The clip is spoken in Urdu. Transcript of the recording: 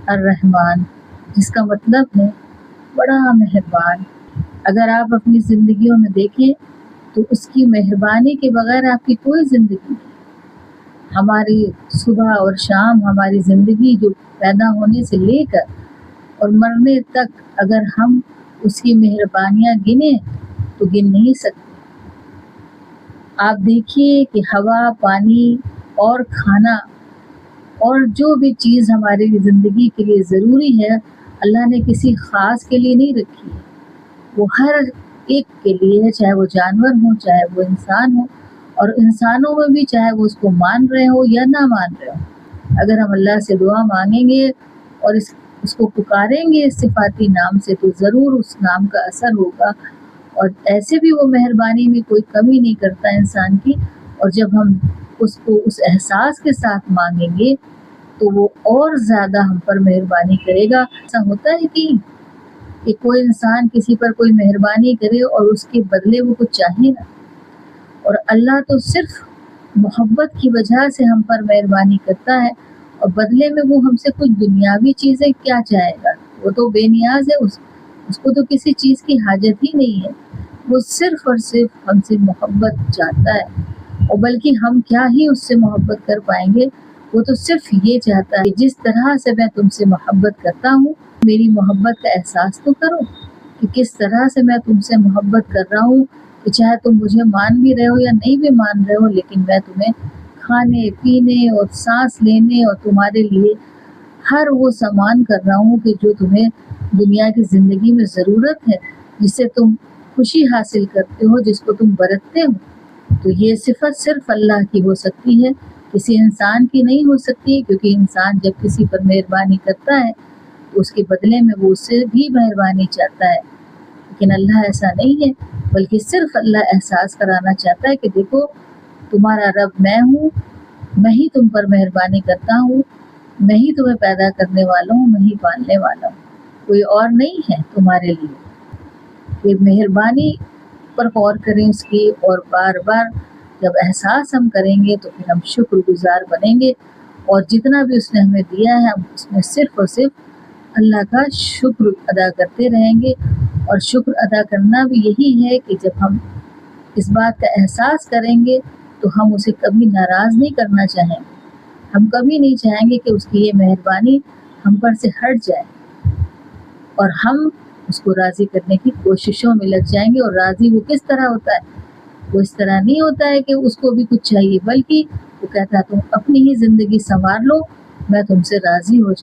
الرحمن، جس کا مطلب ہے بڑا مہربان۔ اگر آپ اپنی زندگیوں میں دیکھیں تو اس کی مہربانی کے بغیر آپ کی کوئی زندگی نہیں۔ ہماری صبح اور شام، ہماری زندگی جو پیدا ہونے سے لے کر اور مرنے تک اگر ہم اس کی مہربانیاں گنیں تو گن نہیں سکتے۔ آپ دیکھیے کہ ہوا، پانی اور کھانا اور جو بھی چیز ہماری زندگی کے لیے ضروری ہے، اللہ نے کسی خاص کے لیے نہیں رکھی ہے، وہ ہر ایک کے لیے ہے، چاہے وہ جانور ہوں، چاہے وہ انسان ہو، اور انسانوں میں بھی چاہے وہ اس کو مان رہے ہو یا نہ مان رہے ہو۔ اگر ہم اللہ سے دعا مانگیں گے اور اس کو پکاریں گے اس صفاتی نام سے تو ضرور اس نام کا اثر ہوگا، اور ایسے بھی وہ مہربانی میں کوئی کمی نہیں کرتا انسان کی۔ اور جب ہم اس کو اس احساس کے ساتھ مانگیں گے تو وہ اور زیادہ ہم پر مہربانی کرے گا۔ ایسا ہوتا ہے کہ کوئی انسان کسی پر کوئی مہربانی کرے اور اس کے بدلے وہ کچھ چاہے نا، اور اللہ تو صرف محبت کی وجہ سے ہم پر مہربانی کرتا ہے، اور بدلے میں وہ ہم سے کچھ دنیاوی چیزیں کیا چاہے گا؟ وہ تو بے نیاز ہے، اس کو تو کسی چیز کی حاجت ہی نہیں ہے، وہ صرف اور صرف ہم سے محبت چاہتا ہے۔ اور بلکہ ہم کیا ہی اس سے محبت کر پائیں گے، وہ تو صرف یہ چاہتا ہے کہ جس طرح سے میں تم سے محبت کرتا ہوں میری محبت کا احساس تو کرو، کہ کس طرح سے میں تم سے محبت کر رہا ہوں، کہ چاہے تم مجھے مان بھی رہے ہو یا نہیں بھی مان رہے ہو، لیکن میں تمہیں کھانے پینے اور سانس لینے اور تمہارے لیے ہر وہ سامان کر رہا ہوں کہ جو تمہیں دنیا کی زندگی میں ضرورت ہے، جس سے تم خوشی حاصل کرتے ہو، جس کو تم برتتے ہو۔ تو یہ صفت صرف اللہ کی ہو سکتی ہے، کسی انسان کی نہیں ہو سکتی، کیونکہ انسان جب کسی پر مہربانی کرتا ہے تو اس کے بدلے میں وہ اس سے بھی مہربانی چاہتا ہے، لیکن اللہ ایسا نہیں ہے، بلکہ صرف اللہ احساس کرانا چاہتا ہے کہ دیکھو تمہارا رب میں ہوں، میں ہی تم پر مہربانی کرتا ہوں، میں ہی تمہیں پیدا کرنے والا ہوں، میں ہی پالنے والا ہوں، کوئی اور نہیں ہے تمہارے لیے۔ یہ مہربانی پر غور کریں اس کی، اور بار بار جب احساس ہم کریں گے تو پھر ہم شکر گزار بنیں گے، اور جتنا بھی اس نے ہمیں دیا ہے ہم اس میں صرف اور صرف اللہ کا شکر ادا کرتے رہیں گے۔ اور شکر ادا کرنا بھی یہی ہے کہ جب ہم اس بات کا احساس کریں گے تو ہم اسے کبھی ناراض نہیں کرنا چاہیں گے، ہم کبھی نہیں چاہیں گے کہ اس کی یہ مہربانی ہم پر سے ہٹ جائے، اور ہم اس کو راضی کرنے کی کوششوں میں لگ جائیں گے۔ اور راضی وہ کس طرح ہوتا ہے؟ وہ اس طرح نہیں ہوتا ہے کہ اس کو بھی کچھ چاہیے، بلکہ وہ کہتا ہے تم اپنی ہی زندگی سنوار لو، میں تم سے راضی ہو جاؤں۔